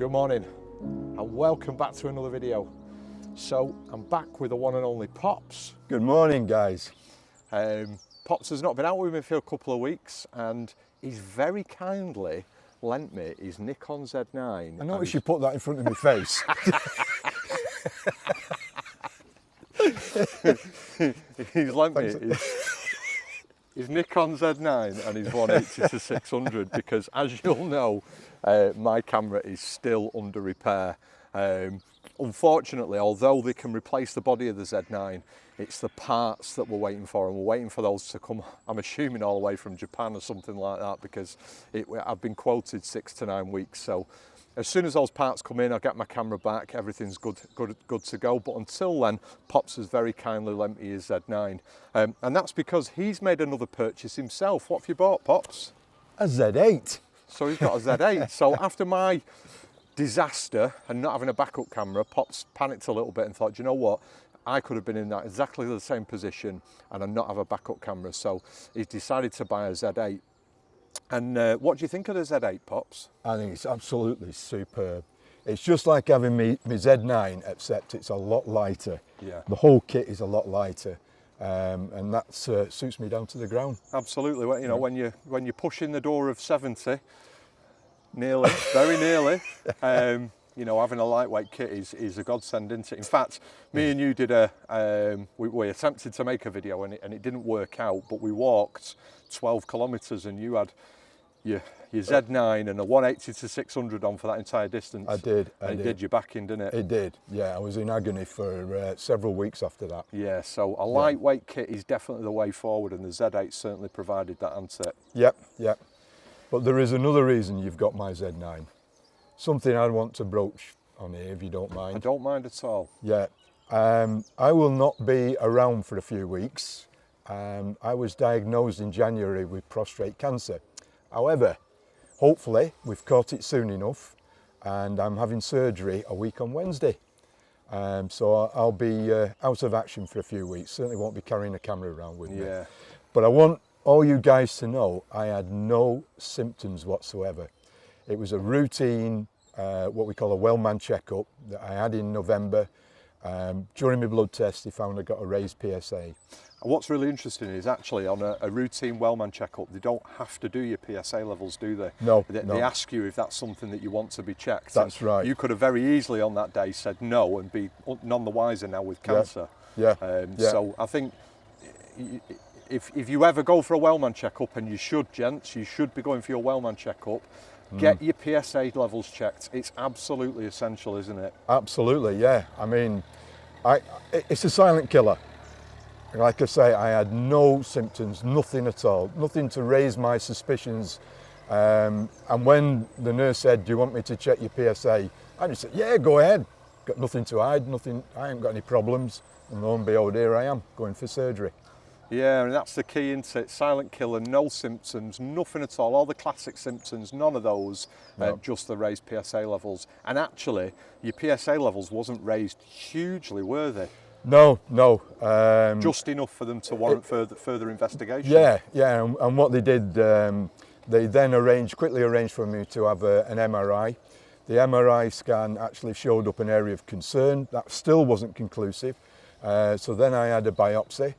Good morning and welcome back to another video. So I'm back with the one and only Pops. Good morning, guys. Pops has not been out with me for a couple of weeks and he's very kindly lent me his Nikon Z9. I noticed you put that in front of my face. He's lent me his Nikon Z9 and his 180-600 because, as you'll know, my camera is still under repair. Unfortunately, although they can replace the body of the Z9, it's the parts that we're waiting for, and we're waiting for those to come, I'm assuming all the way from Japan or something like that, because I've been quoted 6 to 9 weeks. So as soon as those parts come in, I'll get my camera back, everything's good to go. But until then, Pops has very kindly lent me his Z9. And that's because he's made another purchase himself. What have you bought, Pops? A Z8. So he's got a Z8. So after my disaster and not having a backup camera, Pops panicked a little bit and thought, you know what? I could have been in that exactly the same position and not have a backup camera. So he's decided to buy a Z8. And what do you think of the Z8, Pops? I think it's absolutely superb. It's just like having my Z9, except it's a lot lighter. Yeah. The whole kit is a lot lighter, and that suits me down to the ground. Absolutely. Well, you know, when you push in the door of 70, nearly, very nearly, you know, having a lightweight kit is a godsend, isn't it? In fact, me and you did we attempted to make a video and it didn't work out, but we walked 12 kilometres and you had your Z9 and a 180-600 on for that entire distance. I did. And it did your back in, didn't it? It did, yeah. I was in agony for several weeks after that. Yeah, so a lightweight kit is definitely the way forward, and the Z8 certainly provided that answer. Yep. But there is another reason you've got my Z9. Something I want to broach on here, if you don't mind. I don't mind at all. Yeah. I will not be around for a few weeks. I was diagnosed in January with prostate cancer. However, hopefully we've caught it soon enough, and I'm having surgery a week on Wednesday. So I'll be out of action for a few weeks. Certainly won't be carrying a camera around with me. Yeah. But I want all you guys to know I had no symptoms whatsoever. It was a routine, what we call a well-man checkup that I had in November. During my blood test, they found I got a raised PSA. And what's really interesting is actually on a routine wellman checkup, they don't have to do your PSA levels, do they? No, They ask you if that's something that you want to be checked. That's right. You could have very easily on that day said no and be none the wiser now with cancer. Yeah. So I think if you ever go for a wellman checkup, and you should, gents, you should be going for your wellman checkup, get your PSA levels checked. It's absolutely essential, isn't it? Absolutely, yeah. I mean, it's a silent killer. Like I say, I had no symptoms, nothing at all, nothing to raise my suspicions. And when the nurse said, do you want me to check your PSA? I just said, yeah, go ahead. Got nothing to hide, nothing. I ain't got any problems. And lo and behold, here I am, going for surgery. Yeah, and that's the key, isn't it? Silent killer, no symptoms, nothing at all. All the classic symptoms, none of those, No. just the raised PSA levels. And actually, your PSA levels wasn't raised hugely, were they? No. Just enough for them to warrant further investigation. Yeah, and what they did, they then quickly arranged for me to have an MRI. The MRI scan actually showed up an area of concern. That still wasn't conclusive. So then I had a biopsy.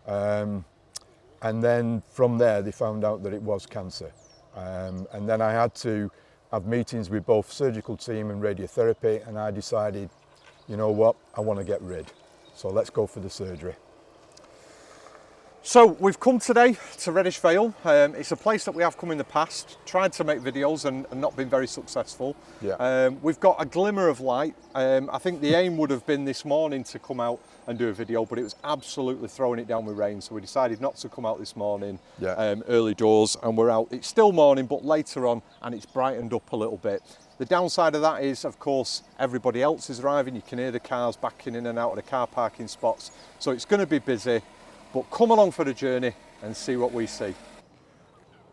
And then from there, they found out that it was cancer. And then I had to have meetings with both surgical team and radiotherapy, and I decided, you know what, I want to get rid. So let's go for the surgery. So we've come today to Reddish Vale. It's a place that we have come in the past, tried to make videos and not been very successful. Yeah. We've got a glimmer of light. I think the aim would have been this morning to come out and do a video, but it was absolutely throwing it down with rain. So we decided not to come out this morning, early doors, and we're out. It's still morning, but later on, and it's brightened up a little bit. The downside of that is, of course, everybody else is arriving. You can hear the cars backing in and out of the car parking spots. So it's going to be busy. But come along for the journey and see what we see.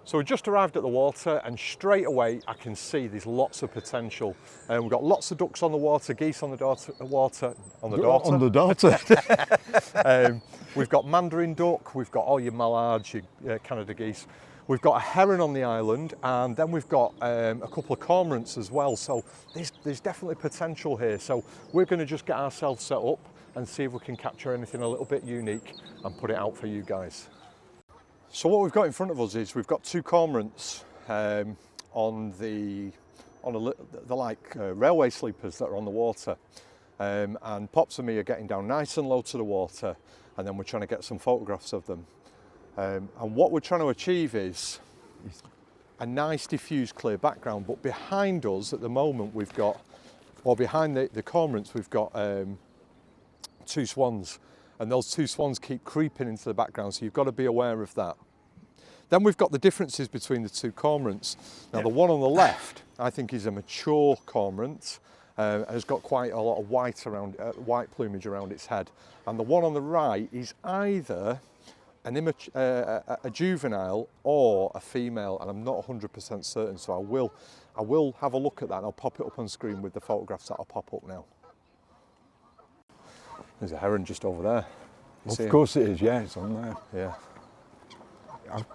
So we just arrived at the water, and straight away I can see there's lots of potential. We've got lots of ducks on the water, geese on the water. We've got mandarin duck, we've got all your mallards, your Canada geese. We've got a heron on the island, and then we've got a couple of cormorants as well. So there's definitely potential here. So we're going to just get ourselves set up and see if we can capture anything a little bit unique and put it out for you guys. So what we've got in front of us is we've got two cormorants on the railway sleepers that are on the water, and Pops and me are getting down nice and low to the water, and then we're trying to get some photographs of them. And what we're trying to achieve is a nice diffused clear background, but behind us at the moment we've got, or behind the cormorants we've got two swans, and those two swans keep creeping into the background, so you've got to be aware of that. Then we've got the differences between the two cormorants. Now the one on the left I think is a mature cormorant, and has got quite a lot of white plumage around its head, and the one on the right is either a juvenile or a female, and I'm not 100% certain, so I will have a look at that and I'll pop it up on screen with the photographs that'll pop up now. There's a heron just over there. Of course it is, yeah, it's on there. Yeah.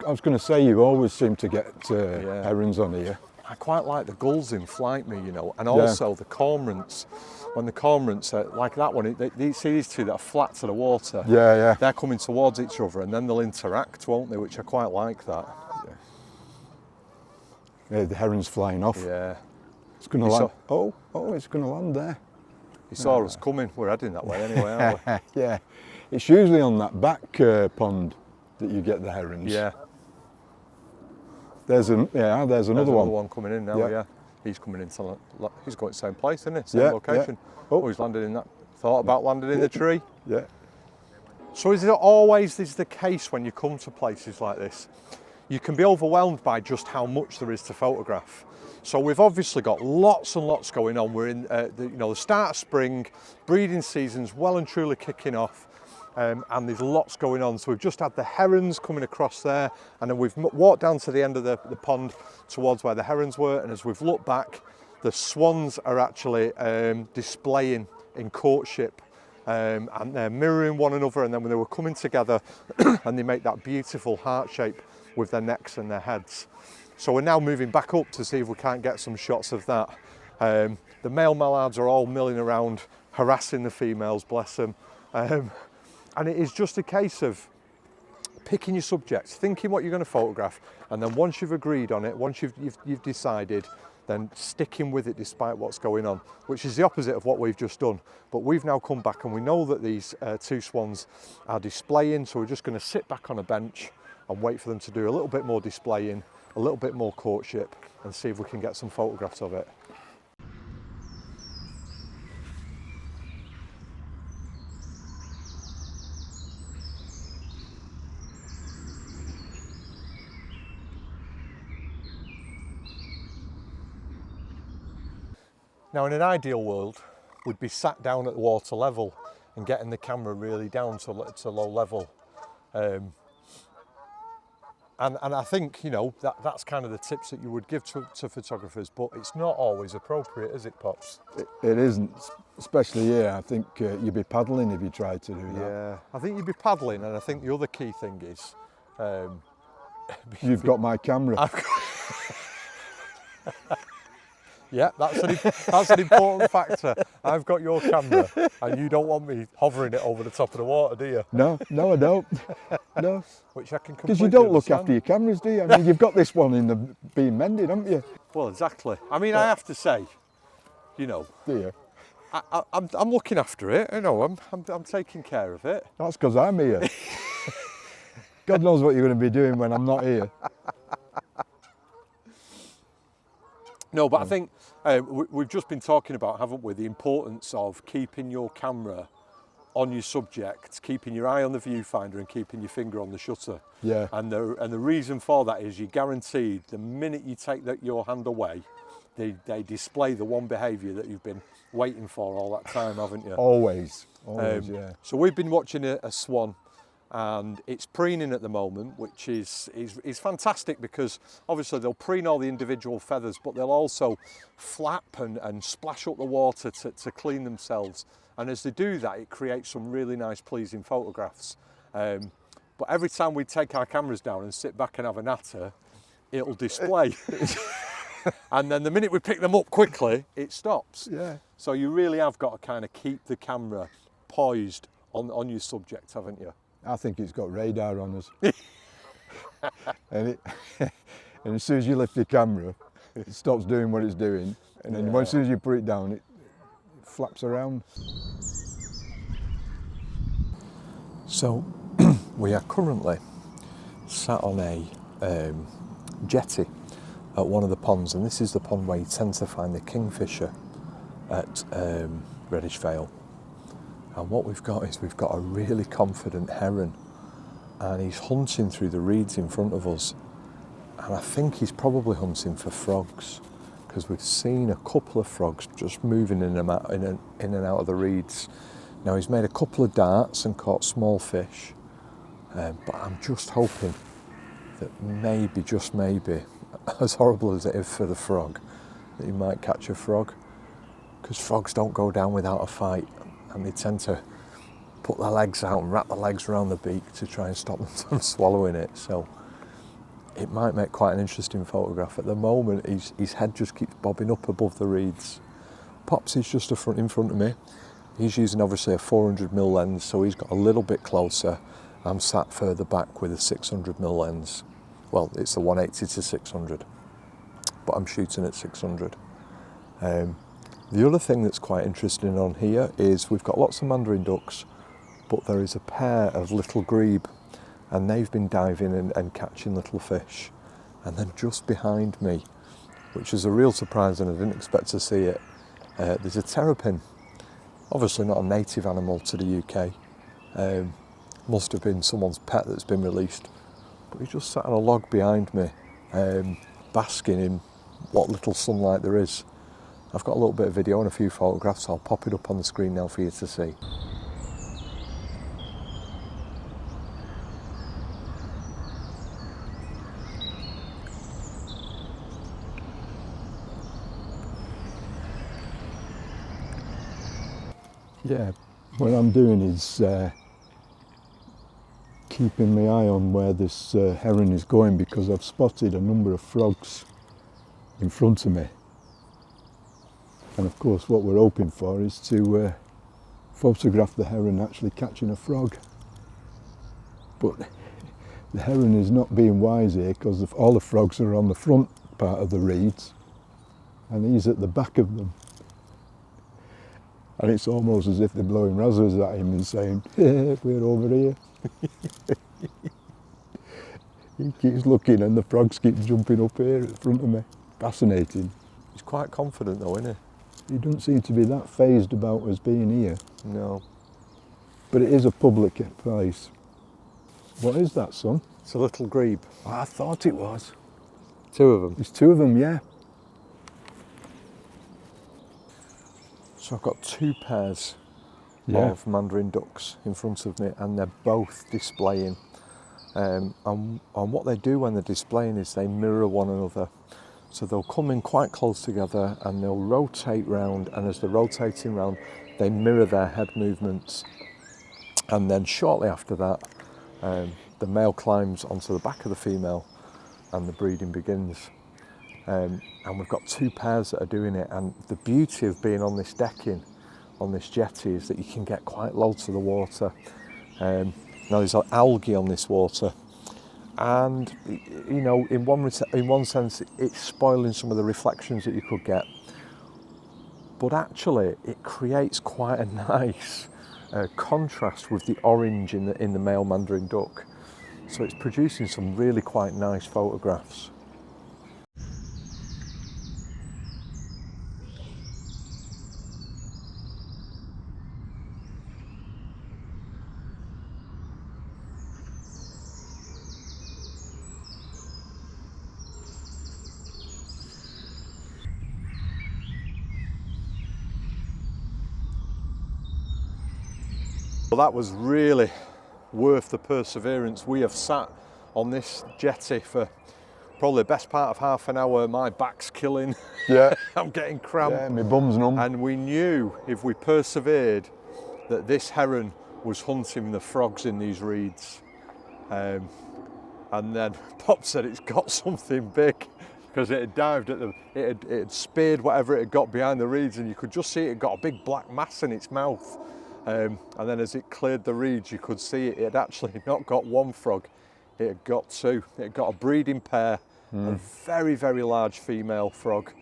I was going to say, you always seem to get herons on here. I quite like the gulls in flight, you know, and also the cormorants. When the cormorants are like that one, you see these two that are flat to the water. Yeah, yeah. They're coming towards each other, and then they'll interact, won't they? Which I quite like that. Yeah, the heron's flying off. Yeah. It's going to land. Oh, it's going to land there. He saw us coming. We're heading that way anyway, aren't we? Yeah. It's usually on that back pond that you get the herons. Yeah. There's another one coming in now. Yeah. He's coming in. He's going to the same place, isn't it? Same location. Yeah. Oh, he's landed in that. Thought about landing in the tree. Yeah. So is it always the case when you come to places like this? You can be overwhelmed by just how much there is to photograph. So we've obviously got lots and lots going on. We're in the start of spring, breeding season's well and truly kicking off. And there's lots going on. So we've just had the herons coming across there, and then we've walked down to the end of the pond towards where the herons were, and as we've looked back, the swans are actually displaying in courtship, and they're mirroring one another, and then when they were coming together and they make that beautiful heart shape with their necks and their heads. So we're now moving back up to see if we can't get some shots of that. The male mallards are all milling around, harassing the females, bless them. And it is just a case of picking your subjects, thinking what you're going to photograph, and then once you've agreed on it, once you've decided, then sticking with it despite what's going on, which is the opposite of what we've just done. But we've now come back and we know that these two swans are displaying, so we're just going to sit back on a bench and wait for them to do a little bit more displaying, a little bit more courtship, and see if we can get some photographs of it. Now in an ideal world, we'd be sat down at the water level and getting the camera really down to low level. And I think, that's kind of the tips that you would give to photographers, but it's not always appropriate, is it, Pops? It isn't, especially here. I think you'd be paddling if you tried to do that. Yeah, I think you'd be paddling, and I think the other key thing is... You've got my camera. Yeah, that's an important factor. I've got your camera, and you don't want me hovering it over the top of the water, do you? No, I don't. No. Which I can completely Because you don't look understand. after your cameras, do you? I mean, you've got this one being mended, haven't you? Well, exactly. I mean, I have to say, Do you? I'm looking after it. I'm taking care of it. That's because I'm here. God knows what you're going to be doing when I'm not here. No, but I think we've just been talking about, haven't we, the importance of keeping your camera on your subject, keeping your eye on the viewfinder and keeping your finger on the shutter. Yeah. And the reason for that is you're guaranteed the minute you take your hand away, they display the one behaviour that you've been waiting for all that time, haven't you? Always, yeah. So we've been watching a swan, and it's preening at the moment, which is fantastic, because obviously they'll preen all the individual feathers, but they'll also flap and splash up the water to clean themselves. And as they do that, it creates some really nice, pleasing photographs. But every time we take our cameras down and sit back and have a natter, it'll display. And then the minute we pick them up quickly, it stops. Yeah. So you really have got to kind of keep the camera poised on your subject, haven't you? I think it's got radar on us. and as soon as you lift the camera, it stops doing what it's doing. And then as soon as you put it down, it flaps around. So we are currently sat on a jetty at one of the ponds, and this is the pond where you tend to find the kingfisher at Reddish Vale. And what we've got is we've got a really confident heron, and he's hunting through the reeds in front of us, and I think he's probably hunting for frogs, because we've seen a couple of frogs just moving in and out of the reeds. Now he's made a couple of darts and caught small fish, but I'm just hoping that maybe, just maybe, as horrible as it is for the frog, that he might catch a frog, because frogs don't go down without a fight, and they tend to put their legs out and wrap their legs around the beak to try and stop them from swallowing it. So it might make quite an interesting photograph. At the moment, his head just keeps bobbing up above the reeds. Pops is just in front of me. He's using obviously a 400mm lens, so he's got a little bit closer. I'm sat further back with a 600mm lens. Well, it's the 180 to 600, but I'm shooting at 600. The other thing that's quite interesting on here is we've got lots of mandarin ducks, but there is a pair of little grebe, and they've been diving and catching little fish. And then just behind me, which is a real surprise and I didn't expect to see it, there's a terrapin. Obviously not a native animal to the UK. Must have been someone's pet that's been released. But he just sat on a log behind me, basking in what little sunlight there is. I've got a little bit of video and a few photographs, so I'll pop it up on the screen now for you to see. Yeah, what I'm doing is keeping my eye on where this heron is going, because I've spotted a number of frogs in front of me. And of course what we're hoping for is to photograph the heron actually catching a frog. But the heron is not being wise here, because all the frogs are on the front part of the reeds and he's at the back of them. And it's almost as if they're blowing razzers at him and saying, "Hey, we're over here." He keeps looking and the frogs keep jumping up here in front of me. Fascinating. He's quite confident though, isn't he? He doesn't seem to be that phased about us being here. No. But it is a public place. What is that, son? It's a little grebe. Oh, I thought it was. Two of them. There's two of them, yeah. So I've got two pairs of mandarin ducks in front of me, and they're both displaying. And what they do when they're displaying is they mirror one another. So they'll come in quite close together and they'll rotate round, and as they're rotating round, they mirror their head movements. And then shortly after that, the male climbs onto the back of the female and the breeding begins. And we've got two pairs that are doing it, and the beauty of being on this decking, on this jetty, is that you can get quite low to the water. Now there's algae on this water, and you know, in one sense it's spoiling some of the reflections that you could get, but actually it creates quite a nice contrast with the orange in the male mandarin duck, so it's producing some really quite nice photographs. Well, that was really worth the perseverance. We have sat on this jetty for probably the best part of half an hour. My back's killing. Yeah. I'm getting cramped. Yeah, my bum's numb. And we knew if we persevered that this heron was hunting the frogs in these reeds. And then Pop said it's got something big, because it had dived at the, it had speared whatever it had got behind the reeds, and you could just see it had got a big black mass in its mouth. And then as it cleared the reeds, you could see it had actually not got one frog, it had got two. It had got a breeding pair, a very, very large female frog,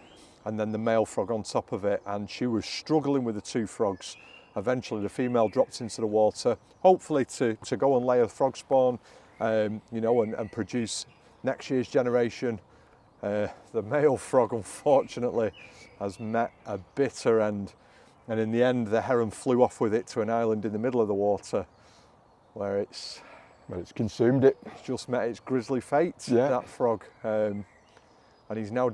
and then the male frog on top of it, and she was struggling with the two frogs. Eventually the female dropped into the water, hopefully to go and lay a frog spawn, you know, and produce next year's generation. The male frog, unfortunately, has met a bitter end, and in the end the heron flew off with it to an island in the middle of the water, where it's consumed it. It's just met its grisly fate, that frog. And he's now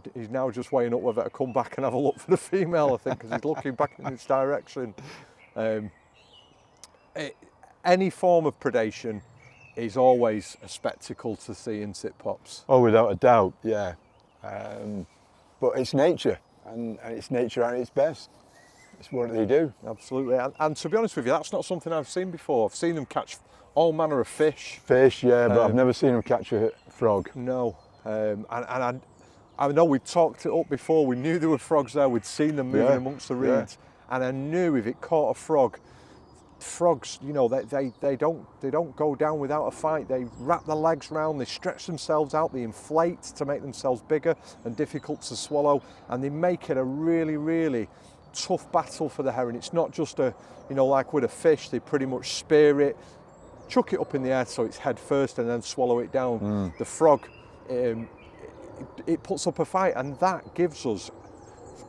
just weighing up whether to come back and have a look for the female, I think, because he's looking back in its direction. Any form of predation is always a spectacle to see, isn't it, Pops? Oh, without a doubt, yeah. But it's nature, and it's nature at its best. It's what they do. Absolutely. And to be honest with you, that's not something I've seen before. I've seen them catch all manner of fish. Fish, yeah, but I've never seen them catch a frog. No. And I know we talked it up before. We knew there were frogs there. We'd seen them moving amongst the reeds. And I knew if it caught a frog, frogs, you know, they don't go down without a fight. They wrap their legs round, they stretch themselves out, they inflate to make themselves bigger and difficult to swallow, and they make it a really, really tough battle for the heron. It's not just a, you know, like with a fish, they pretty much spear it, chuck it up in the air so it's head first and then swallow it down. The frog, it puts up a fight, and that gives us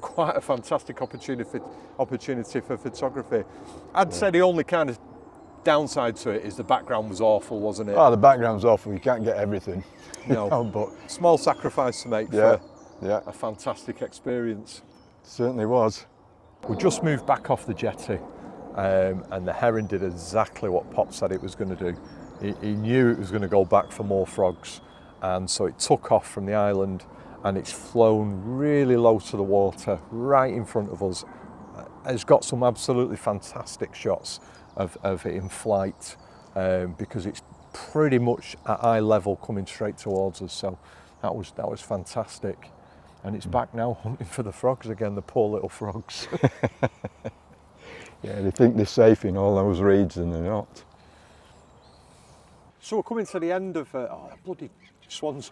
quite a fantastic opportunity for photography. I'd say the only kind of downside to it is the background was awful, wasn't it? Oh, the background's awful. You can't get everything. No, but small sacrifice to make for a fantastic experience. Certainly was. We just moved back off the jetty, and the heron did exactly what Pop said it was going to do. He knew it was going to go back for more frogs, and so it took off from the island, and it's flown really low to the water, right in front of us. It's got some absolutely fantastic shots of it in flight, because it's pretty much at eye level coming straight towards us. So that was fantastic. And it's back now hunting for the frogs again, the poor little frogs. Yeah, they think they're safe in all those reeds, and they're not. So we're coming to the end of, bloody swans.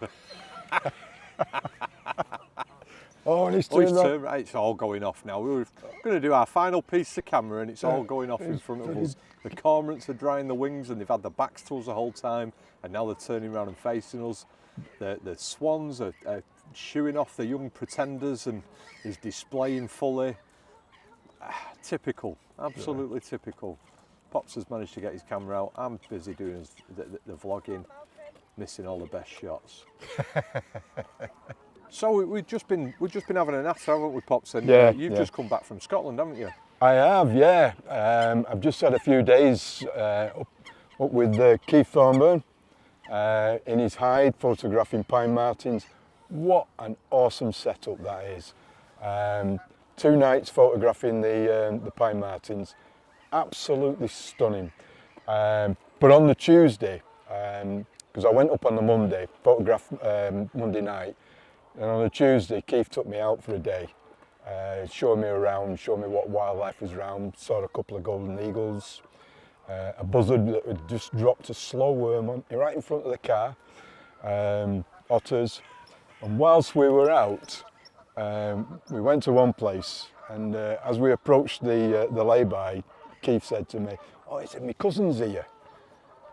Oh, and it's turned right. It's all going off now. We were going to do our final piece of camera, and it's all going off in front of us. The cormorants are drying the wings, and they've had their backs to us the whole time, and now they're turning around and facing us. The swans are shooing off the young pretenders and is displaying fully. Typical, absolutely typical. Pops has managed to get his camera out. I'm busy doing the vlogging, missing all the best shots. So we've just been having a natter, haven't we, Pops? And you've just come back from Scotland, haven't you? I have, yeah. I've just had a few days up with Keith Thornburn in his hide, photographing pine martins. What an awesome setup that is. 2 nights photographing the pine martins, absolutely stunning. But on the Tuesday, because I went up on the Monday, photographed Monday night, and on the Tuesday Keith took me out for a day, showed me around, showed me what wildlife was around, saw a couple of golden eagles, a buzzard that had just dropped a slow worm right in front of the car, otters. And whilst we were out, we went to one place, and as we approached the lay-by, Keith said to me, "Oh," he said, "my cousin's here."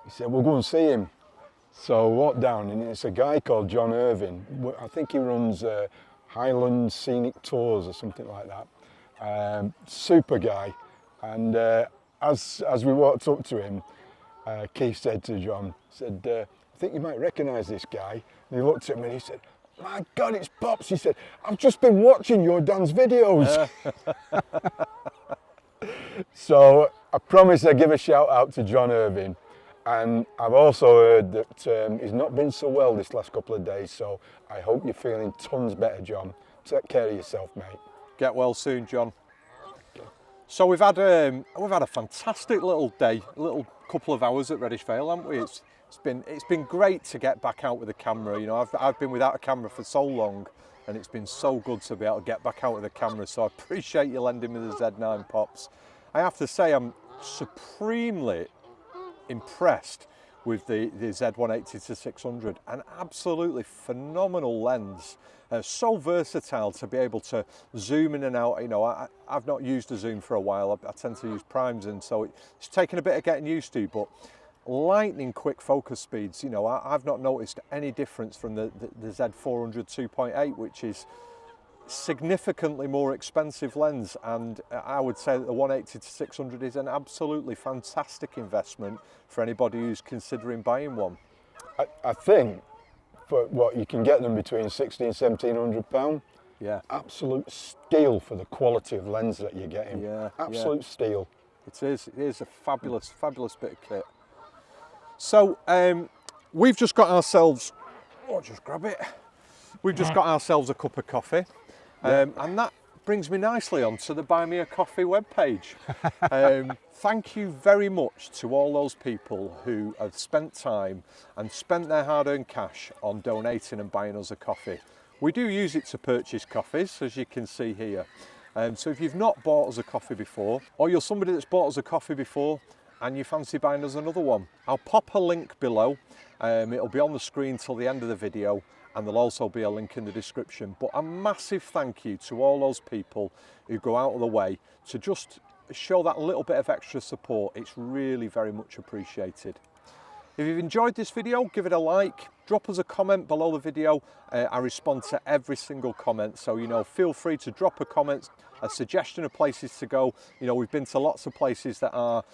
He said, "We'll go and see him." So I walked down, and it's a guy called John Irving. I think he runs Highland Scenic Tours or something like that. Super guy. And as we walked up to him, Keith said to John, said, "I think you might recognise this guy." And he looked at me and he said, "My God, it's Pops." He said, "I've just been watching your Dan's videos." So I promised I'd give a shout out to John Irving. And I've also heard that he's not been so well this last couple of days, so I hope you're feeling tons better, John. Take care of yourself, mate. Get well soon, John. So we've had a fantastic little day, a little couple of hours at Reddish Vale, haven't we? It's It's been great to get back out with a camera. You know, I've been without a camera for so long, and it's been so good to be able to get back out with a camera. So I appreciate you lending me the Z9 Pops. I have to say I'm supremely impressed with the Z180-600, an absolutely phenomenal lens. So versatile to be able to zoom in and out. You know, I've not used a zoom for a while. I tend to use primes, and so it's taken a bit of getting used to, but lightning quick focus speeds. You know, I've not noticed any difference from the Z400 2.8, which is significantly more expensive lens, and I would say that the 180-600 is an absolutely fantastic investment for anybody who's considering buying one. I think for what you can get them between £1,600 and £1,700. Yeah, absolute steal for the quality of lens that you're getting. Yeah, absolute steal. It is a fabulous bit of kit. So we've just got ourselves, just grab it. We've just got ourselves a cup of coffee. And that brings me nicely on to the Buy Me a Coffee webpage. Thank you very much to all those people who have spent time and spent their hard-earned cash on donating and buying us a coffee. We do use it to purchase coffees, as you can see here. So if you've not bought us a coffee before, or you're somebody that's bought us a coffee before and you fancy buying us another one, I'll pop a link below. It'll be on the screen till the end of the video, and there'll also be a link in the description. But a massive thank you to all those people who go out of the way to just show that little bit of extra support. It's really very much appreciated. If you've enjoyed this video, give it a like, drop us a comment below the video. I respond to every single comment, so you know, feel free to drop a comment, a suggestion of places to go. You know, we've been to lots of places that our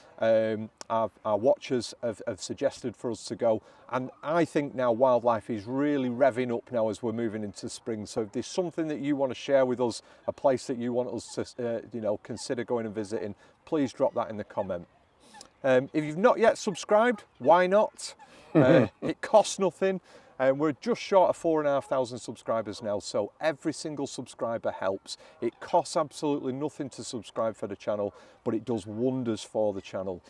watchers have suggested for us to go, and I think now wildlife is really revving up now as we're moving into spring. So if there's something that you want to share with us, a place that you want us to you know, consider going and visiting, please drop that in the comment. If you've not yet subscribed, why not? It costs nothing. We're just short of 4,500 subscribers now, so every single subscriber helps. It costs absolutely nothing to subscribe for the channel, but it does wonders for the channel.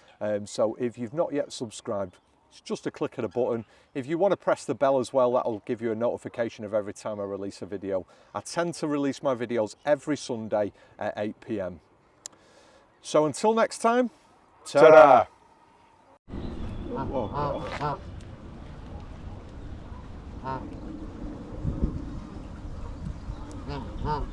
So if you've not yet subscribed, it's just a click of a button. If you want to press the bell as well, that'll give you a notification of every time I release a video. I tend to release my videos every Sunday at 8 PM. So until next time, ta-da! Whoa.